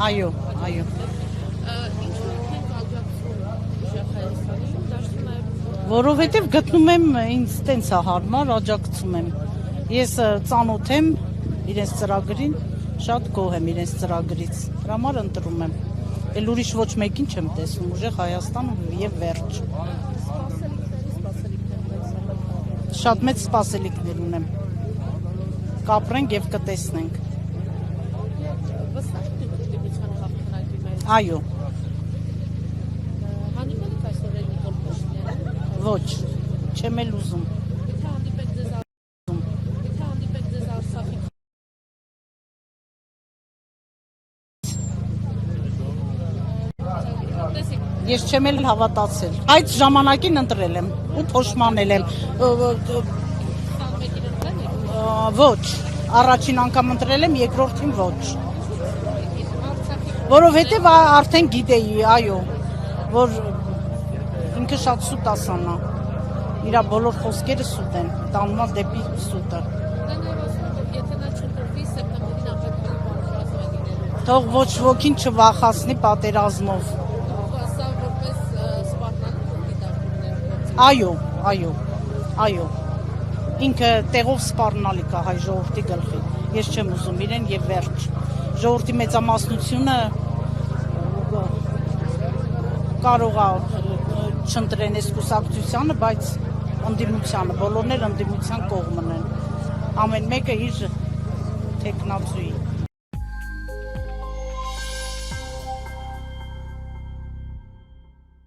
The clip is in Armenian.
Այո, այո։ Որովհետև գտնում եմ ինձ տենց է հարմար, աջակցում եմ։ Ես ծանոթ եմ իրենց ծրագրին, շատ գոհ եմ իրենց ծրագրից։ Դրա համար ընտրում եմ։ Էլ ուրիշ ոչ մեկին չեմ տեսնում, ուժեղ Հայաստան եւ վերջ։ Շատ մեծ սպասելիքներ ունեմ։ Կապրենք եւ կտեսնենք։ Այո։ Ոչ, չեմ էլ ուզում։ Ես չեմ էլ հավատացել։ Այդ ժամանակին ընտրել եմ ու փոշմանել եմ։ Ոչ, առաջին անգամ ընտրել եմ, երկրորդին ոչ։ Որովհետև արդեն գիտեի, այո, որ ինքը շատ սուտ ասանա, իրա բոլոր խոսքերը սուտ են, տանումա դեպի սուտը։ Թող ոչ ոքին չվախացնի պատերազմով։ Այո, այո, այո, ինքը տեղով սպառնալիք է հայ ժողովրդի գլխի, ես չեմ ուզում իրեն և վերջ, ժողովրդի մեծամասնությունը կարող է չընտրեն այս կուսակցությանը, բայց ընդդիմությանը, բոլորներ ընդդիմության կողմն են, ամեն մեկը իր թեկնածուի։